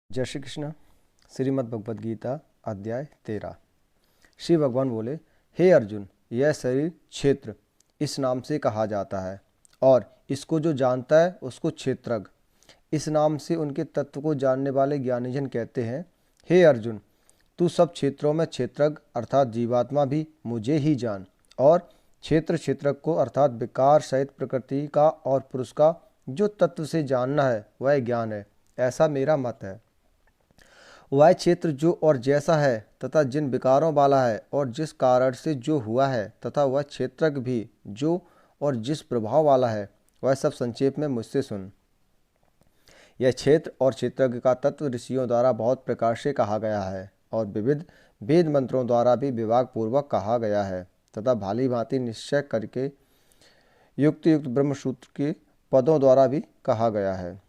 जय श्री कृष्ण। श्रीमद् भगवद गीता अध्याय 13। श्री भगवान बोले, हे अर्जुन, यह शरीर क्षेत्र इस नाम से कहा जाता है और इसको जो जानता है उसको क्षेत्रज्ञ इस नाम से उनके तत्व को जानने वाले ज्ञानीजन कहते हैं। हे अर्जुन, तू सब क्षेत्रों में क्षेत्रज्ञ अर्थात जीवात्मा भी मुझे ही जान और क्षेत्रज्ञ को अर्थात विकार सहित प्रकृति का और पुरुष का जो तत्व से जानना है वह ज्ञान है, ऐसा मेरा मत है। वह क्षेत्र जो और जैसा है तथा जिन विकारों वाला है और जिस कारण से जो हुआ है तथा वह क्षेत्रज्ञ भी जो और जिस प्रभाव वाला है, वह सब संक्षेप में मुझसे सुन। यह क्षेत्र और क्षेत्रज्ञ का तत्व ऋषियों द्वारा बहुत प्रकार से कहा गया है और विविध वेद मंत्रों द्वारा भी विभाग पूर्वक कहा गया है तथा भांति भांति निश्चय करके युक्त युक्त ब्रह्मसूत्र के पदों द्वारा भी कहा गया है।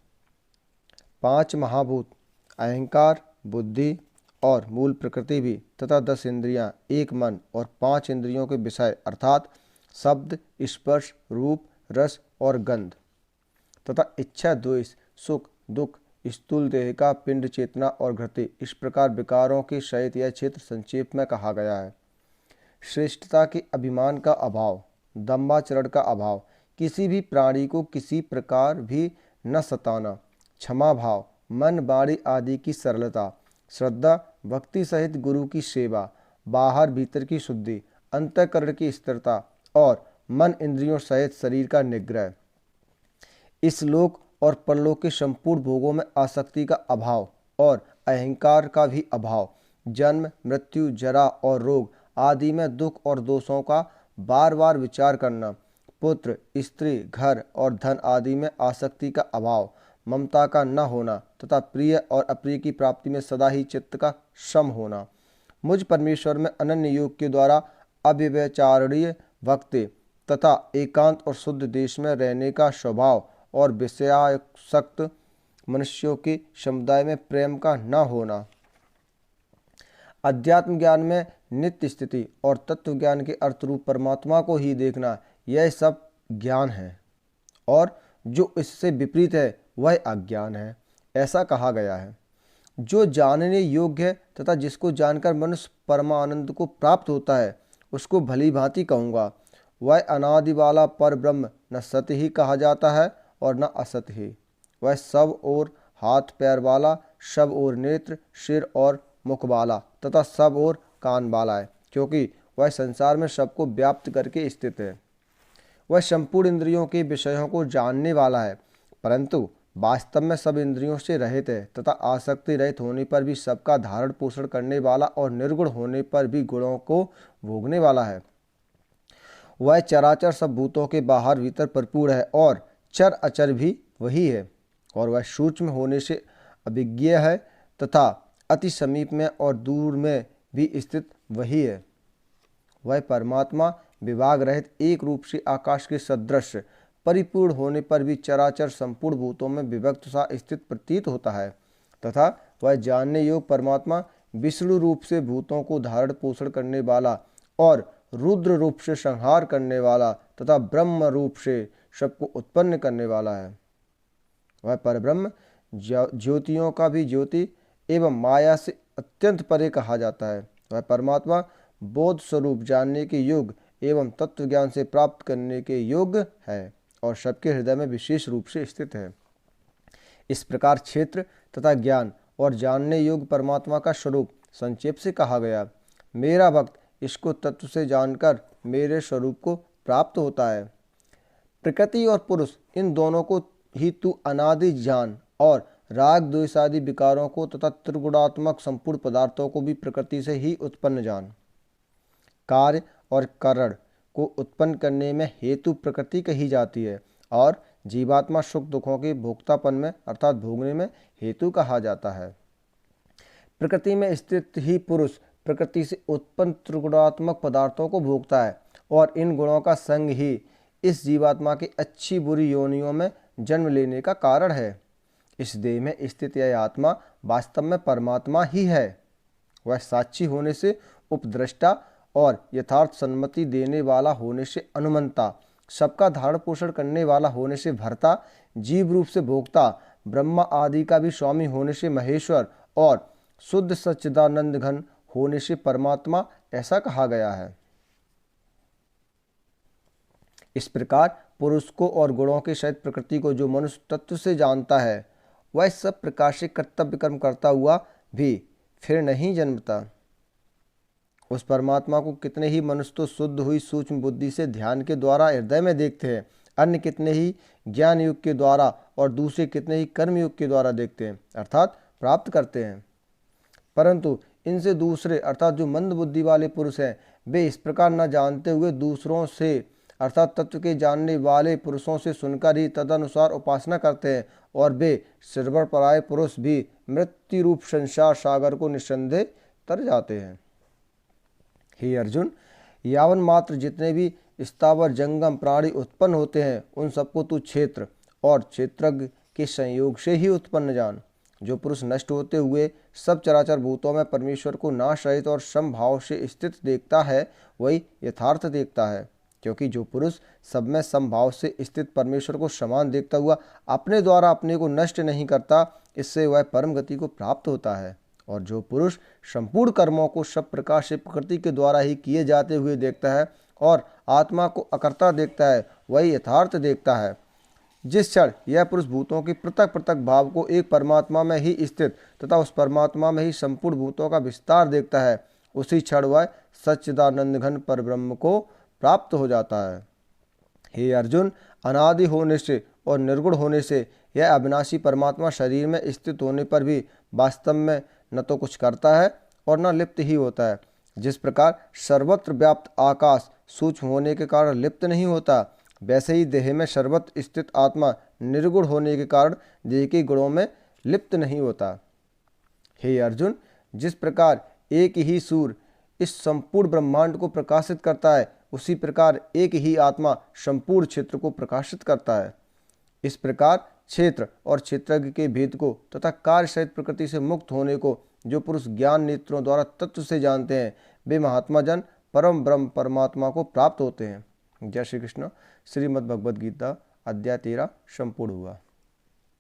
5 महाभूत अहंकार, बुद्धि और मूल प्रकृति भी तथा 10 इंद्रियां, 1 मन और 5 इंद्रियों के विषय अर्थात शब्द, स्पर्श, रूप, रस और गंध तथा इच्छा, द्वेष, सुख, दुख, स्थूल देह का पिंड, चेतना और घृति, इस प्रकार विकारों के सहित यह क्षेत्र संक्षेप में कहा गया है। श्रेष्ठता के अभिमान का अभाव, दंभाचरण का अभाव, किसी भी प्राणी को किसी प्रकार भी न सताना, क्षमा भाव, मन वाणी आदि की सरलता, श्रद्धा, भक्ति सहित गुरु की सेवा, बाहर भीतर की शुद्धि, अंतःकरण की स्थिरता और मन इंद्रियों सहित शरीर का निग्रह, इस लोक और परलोक के संपूर्ण भोगों में आसक्ति का अभाव और अहंकार का भी अभाव, जन्म, मृत्यु, जरा और रोग आदि में दुख और दोषों का बार बार विचार करना, पुत्र, स्त्री, घर और धन आदि में आसक्ति का अभाव, ममता का न होना तथा प्रिय और अप्रिय की प्राप्ति में सदा ही चित्त का सम होना, मुझ परमेश्वर में अनन्य योग के द्वारा अव्यभिचारणीय भक्ति तथा एकांत और शुद्ध देश में रहने का स्वभाव और विषयासक्त मनुष्यों के समुदाय में प्रेम का न होना, अध्यात्म ज्ञान में नित्य स्थिति और तत्व ज्ञान के अर्थरूप परमात्मा को ही देखना, यह सब ज्ञान है और जो इससे विपरीत है वह अज्ञान है, ऐसा कहा गया है। जो जानने योग्य है तथा जिसको जानकर मनुष्य परमानंद को प्राप्त होता है उसको भली भांति कहूँगा। वह अनादि वाला पर ब्रह्म न सत्य ही कहा जाता है और न असत्य ही। वह सब और हाथ पैर वाला, सब और नेत्र, सिर और मुख वाला तथा सब और कान वाला है, क्योंकि वह संसार में सबको व्याप्त करके स्थित है। वह संपूर्ण इंद्रियों के विषयों को जानने वाला है, परंतु वास्तव में सब इंद्रियों से रहित है तथा आसक्ति रहित होने पर भी सबका धारण पोषण करने वाला और निर्गुण होने पर भी गुणों को भोगने वाला है। वह चराचर सब भूतों के बाहर भीतर भरपूर है और चर अचर भी वही है और वह सूक्ष्म होने से अभिज्ञेय है तथा अति समीप में और दूर में भी स्थित वही है। वह परमात्मा विभाग रहित एक रूप से आकाश के सदृश परिपूर्ण होने पर भी चराचर संपूर्ण भूतों में विभक्त सा स्थित प्रतीत होता है तथा वह जानने योग्य परमात्मा विष्णु रूप से भूतों को धारण पोषण करने वाला और रुद्र रूप से संहार करने वाला तथा ब्रह्म रूप से सबको उत्पन्न करने वाला है। वह परब्रह्म ज्योतियों का भी ज्योति एवं माया से अत्यंत परे कहा जाता है। वह परमात्मा बोध स्वरूप जानने के योग्य एवं तत्व ज्ञान से प्राप्त करने के योग्य है और सबके हृदय में विशेष रूप से स्थित है। इस प्रकार क्षेत्र तथा ज्ञान और जानने योग्य परमात्मा का स्वरूप संक्षेप से कहा गया। मेरा भक्त इसको तत्व से जानकर मेरे स्वरूप को प्राप्त होता है। प्रकृति और पुरुष इन दोनों को ही तू अनादि जान और राग द्वेष आदि विकारों को तथा त्रिगुणात्मक संपूर्ण पदार्थों को भी प्रकृति से ही उत्पन्न जान। कार्य और कारण को उत्पन्न करने में हेतु प्रकृति कही जाती है और जीवात्मा सुख दुखों के भोक्तापन में अर्थात भोगने में हेतु कहा जाता है। प्रकृति में स्थित ही पुरुष प्रकृति से उत्पन्न त्रिगुणात्मक पदार्थों को भोगता है और इन गुणों का संग ही इस जीवात्मा की अच्छी बुरी योनियों में जन्म लेने का कारण है। इस देह में स्थित यह आत्मा वास्तव में परमात्मा ही है। वह साक्षी होने से उपद्रष्टा और यथार्थ सम्मति देने वाला होने से अनुमंता, सबका धारण पोषण करने वाला होने से भरता, जीव रूप से भोक्ता, ब्रह्मा आदि का भी स्वामी होने से महेश्वर और शुद्ध सच्चिदानंद घन होने से परमात्मा ऐसा कहा गया है। इस प्रकार पुरुष को और गुणों के सहित प्रकृति को जो मनुष्य तत्व से जानता है, वह सब प्रकार से कर्तव्य कर्म करता हुआ भी फिर नहीं जन्मता। उस परमात्मा को कितने ही मनुष्य तो शुद्ध हुई सूक्ष्म बुद्धि से ध्यान के द्वारा हृदय में देखते हैं, अन्य कितने ही ज्ञान युग के द्वारा और दूसरे कितने ही कर्म युग के द्वारा देखते हैं, अर्थात प्राप्त करते हैं। परंतु इनसे दूसरे अर्थात जो मंद बुद्धि वाले पुरुष हैं, वे इस प्रकार न जानते हुए दूसरों से अर्थात तत्व के जानने वाले पुरुषों से सुनकर ही तदनुसार उपासना करते हैं, और वे श्रवणपरायण पुरुष भी मृत्यु रूप संसार सागर को निस्संदेह तर जाते हैं। हे अर्जुन, यावन मात्र जितने भी स्थावर जंगम प्राणी उत्पन्न होते हैं, उन सबको तू क्षेत्र और क्षेत्रज्ञ के संयोग से ही उत्पन्न जान। जो पुरुष नष्ट होते हुए सब चराचर भूतों में परमेश्वर को नाश रहित और समभाव से स्थित देखता है, वही यथार्थ देखता है। क्योंकि जो पुरुष सब में समभाव से स्थित परमेश्वर को समान देखता हुआ अपने द्वारा अपने को नष्ट नहीं करता, इससे वह परम गति को प्राप्त होता है। और जो पुरुष संपूर्ण कर्मों को सब प्रकार से प्रकृति के द्वारा ही किए जाते हुए देखता है और आत्मा को अकर्ता देखता है, वही यथार्थ देखता है। जिस क्षण यह पुरुष भूतों के पृथक पृथक भाव को एक परमात्मा में ही स्थित तथा उस परमात्मा में ही संपूर्ण भूतों का विस्तार देखता है, उसी क्षण वह सच्चिदानंद घन परब्रह्म को प्राप्त हो जाता है। हे अर्जुन, अनादि होने से और निर्गुण होने से यह अविनाशी परमात्मा शरीर में स्थित होने पर भी वास्तव में न तो कुछ करता है और न लिप्त ही होता है। जिस प्रकार सर्वत्र व्याप्त आकाश सूक्ष्म होने के कारण लिप्त नहीं होता, वैसे ही देह में सर्वत्र स्थित आत्मा निर्गुण होने के कारण देह के गुणों में लिप्त नहीं होता। हे अर्जुन, जिस प्रकार एक ही सूर्य इस संपूर्ण ब्रह्मांड को प्रकाशित करता है, उसी प्रकार एक ही आत्मा संपूर्ण क्षेत्र को प्रकाशित करता है। इस प्रकार क्षेत्र और क्षेत्रज्ञ के भेद को तथा कार्य सहित प्रकृति से मुक्त होने को जो पुरुष ज्ञान नेत्रों द्वारा तत्व से जानते हैं, वे महात्मा जन परम ब्रह्म परमात्मा को प्राप्त होते हैं। जय श्री कृष्ण। श्रीमद् भगवद गीता अध्याय 13 संपूर्ण हुआ।